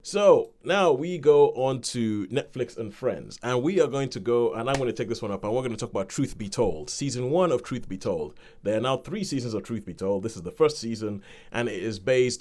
So now we go on to Netflix and Friends, and we are going to go, and I'm going to take this one up, and we're going to talk about Truth Be Told, season one of Truth Be Told. There are now 3 seasons of Truth Be Told. This is the first season, and it is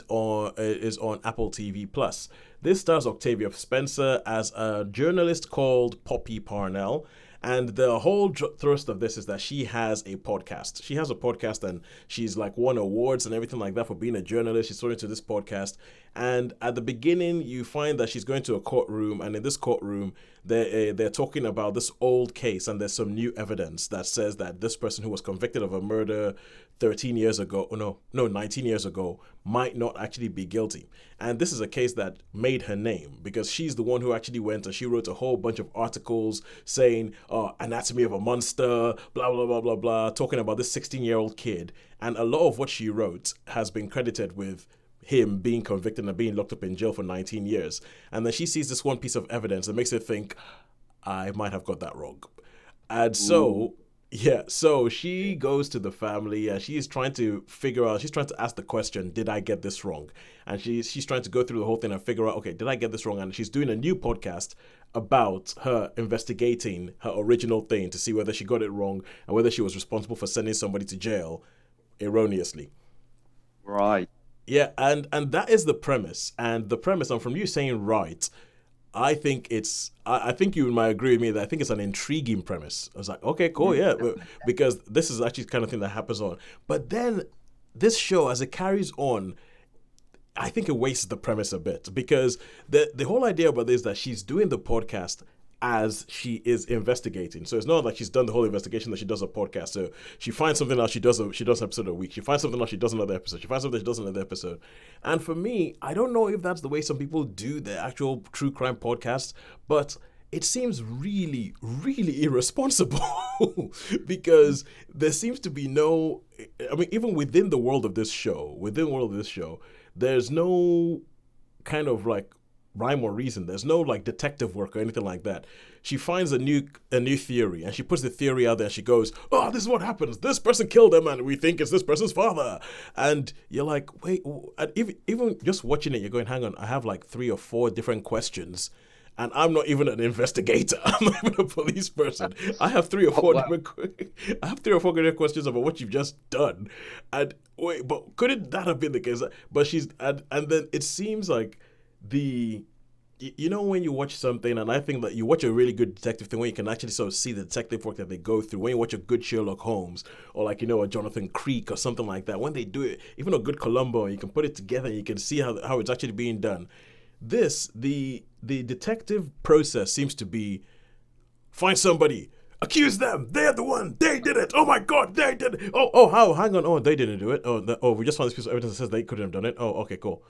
on Apple TV Plus. This stars Octavia Spencer as a journalist called Poppy Parnell. And the whole thrust of this is that she has a podcast. She has a podcast and she's like won awards and everything like that for being a journalist. She's thrown into this podcast. And at the beginning, you find that she's going to a courtroom. And in this courtroom, they're talking about this old case. And there's some new evidence that says that this person who was convicted of a murder 13 years ago, 19 years ago, might not actually be guilty. And this is a case that made her name because she's the one who actually went and she wrote a whole bunch of articles saying, anatomy of a monster, blah, blah, blah, blah, blah, talking about this 16-year-old kid. And a lot of what she wrote has been credited with him being convicted and being locked up in jail for 19 years. And then she sees this one piece of evidence that makes her think, I might have got that wrong. And so... Yeah, so she goes to the family and she's trying to ask the question, did I get this wrong? And she's trying to go through the whole thing and figure out, okay, did I get this wrong? And she's doing a new podcast about her investigating her original thing to see whether she got it wrong and whether she was responsible for sending somebody to jail erroneously. Right. Yeah, and that is the premise. And the premise, and from you saying right, I think I think you might agree with me that I think it's an intriguing premise. I was like, okay, cool, yeah, because this is actually the kind of thing that happens on. But then this show, as it carries on, I think it wastes the premise a bit because the whole idea about this is that she's doing the podcast as she is investigating. So it's not like she's done the whole investigation that she does a podcast. So she finds something else, she does an episode a week. She finds something else, she does another episode. She finds something, she does another episode. And for me, I don't know if that's the way some people do their actual true crime podcasts, but it seems really, really irresponsible because there seems to be no, I mean, even within the world of this show, there's no kind of like rhyme or reason. There's no like detective work or anything like that. She finds a new theory and she puts the theory out there and she goes, oh, this is what happens. This person killed him and we think it's this person's father. And you're like, wait, and even just watching it, you're going, hang on, I have like 3 or 4 different questions. And I'm not even an investigator. I'm not even a police person. I have 3 or 4 different questions about what you've just done. And wait, but couldn't that have been the case? But she's and then it seems like when you watch something, and I think that you watch a really good detective thing when you can actually sort of see the detective work that they go through. When you watch a good Sherlock Holmes or like, a Jonathan Creek or something like that, when they do it, even a good Columbo, you can put it together and you can see how it's actually being done. The detective process seems to be find somebody, accuse them, they're the one, they did it, oh my god, they did it, how, hang on, they didn't do it, we just found this piece of evidence that says they couldn't have done it, okay, cool.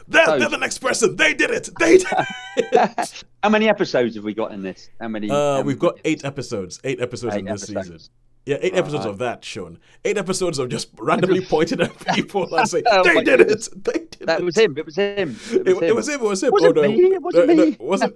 They're the next person. They did it. How many episodes have we got in this? How many? We've got 8 episodes. 8 episodes in this season. Yeah, 8 episodes of that, Sean. 8 episodes of just randomly pointing at people and saying, they did it. They did it. It was him. It was him. It was him. Wasn't me. It wasn't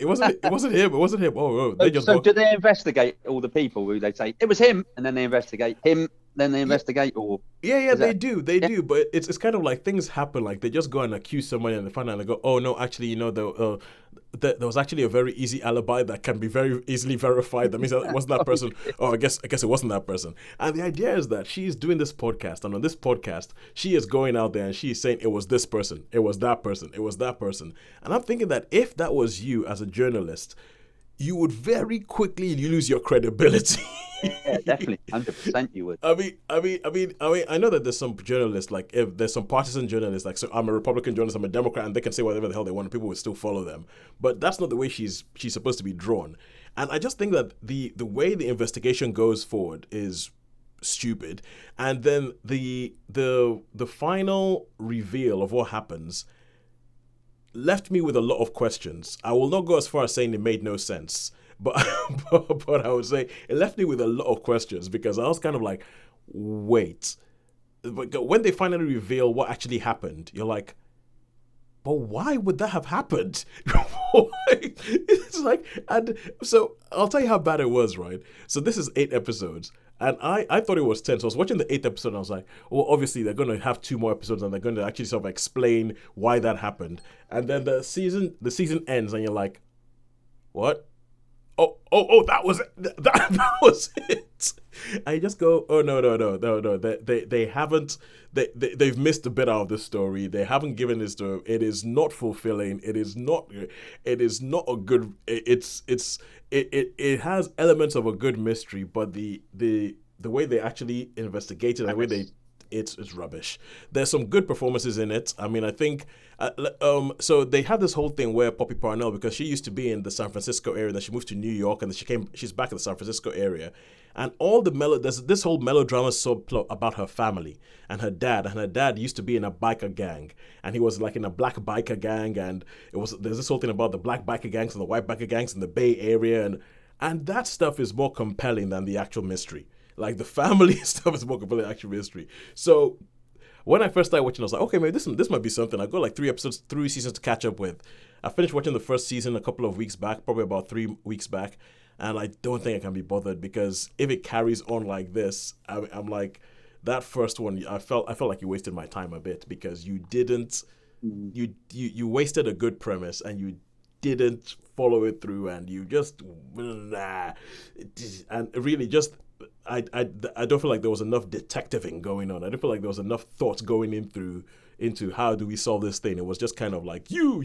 me. It wasn't him. Oh, they just. So do they investigate all the people who they say it was him, and then they investigate him? Then they investigate, or they do, but it's kind of like things happen, like they just go and accuse somebody and they find out and they go, oh no, actually, there was actually a very easy alibi that can be very easily verified. That means that it wasn't that person. Oh, I guess it wasn't that person. And the idea is that she's doing this podcast, and on this podcast, she is going out there and she's saying it was this person, it was that person, it was that person. And I'm thinking that if that was you as a journalist, you would very quickly lose your credibility. Yeah, definitely, 100% you would. I know that there's some journalists, like if there's some partisan journalists, like so I'm a Republican journalist, I'm a Democrat, and they can say whatever the hell they want, and people will still follow them. But that's not the way she's supposed to be drawn. And I just think that the way the investigation goes forward is stupid. And then the final reveal of what happens left me with a lot of questions. I will not go as far as saying it made no sense, but I would say it left me with a lot of questions because I was kind of like, wait. But when they finally reveal what actually happened, you're like, but why would that have happened? It's like, and so I'll tell you how bad it was, right? So this is 8 episodes, And I thought it was 10. So I was watching the 8th episode and I was like, well, obviously they're going to have 2 more episodes and they're going to actually sort of explain why that happened. And then the season ends and you're like, what? Oh, that was it. That was it. I just go, oh no. They haven't. They've missed a bit out of the story. They haven't given this to. It is not fulfilling. It is not. It is not a good. It has elements of a good mystery, but the way they actually investigate it, the way they it's rubbish. There's some good performances in it. I mean, I think so they had this whole thing where Poppy Parnell, because she used to be in the San Francisco area, then she moved to New York, and then she's back in the San Francisco area, and all the there's this whole melodrama subplot about her family and her dad. And her dad used to be in a biker gang, and he was like in a black biker gang, and there's this whole thing about the black biker gangs and the white biker gangs in the Bay Area, and that stuff is more compelling than the actual mystery. Like the family stuff is more compelling than the actual mystery. So when I first started watching, I was like, okay, maybe this might be something. I got like 3 seasons to catch up with. I finished watching the first season a couple of weeks back, probably about 3 weeks back, and I don't think I can be bothered, because if it carries on like this, I'm like, that first one, I felt like you wasted my time a bit, because you didn't, you wasted a good premise and you didn't follow it through, and you just and really just. I don't feel like there was enough detectiving going on. I don't feel like there was enough thoughts going into how do we solve this thing. It was just kind of like you.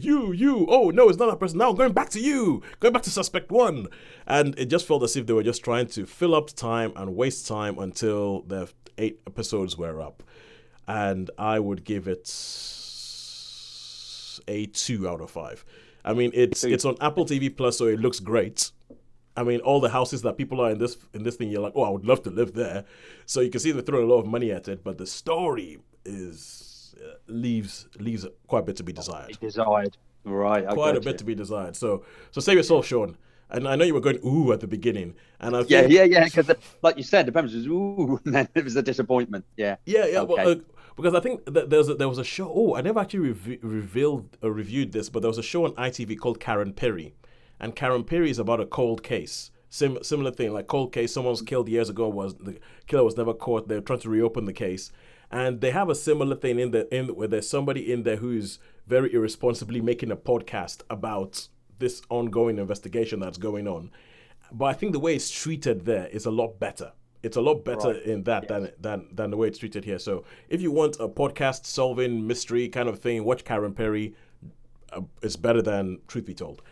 Oh no, it's not that person. Now going back to you, going back to suspect 1, and it just felt as if they were just trying to fill up time and waste time until the 8 episodes were up. And I would give it a 2 out of 5. I mean, it's on Apple TV Plus, so it looks great. I mean, all the houses that people are in this thing, you're like, oh, I would love to live there. So you can see they're throwing a lot of money at it, but the story is leaves quite a bit to be desired. Right? Quite a bit to be desired. So save yourself, Sean. And I know you were going ooh at the beginning, and I think, yeah, because like you said, the premise was ooh, and then it was a disappointment. Yeah. Okay. Well, because I think that there was a show. Oh, I never actually reviewed this, but there was a show on ITV called Karen Perry. And Karen Perry is about a cold case. Similar thing, like cold case, someone was killed years ago, the killer was never caught. They're trying to reopen the case. And they have a similar thing where there's somebody in there who's very irresponsibly making a podcast about this ongoing investigation that's going on. But I think the way it's treated there is a lot better. It's a lot better in that than the way it's treated here. So if you want a podcast solving mystery kind of thing, watch Karen Perry. It's better than Truth Be Told.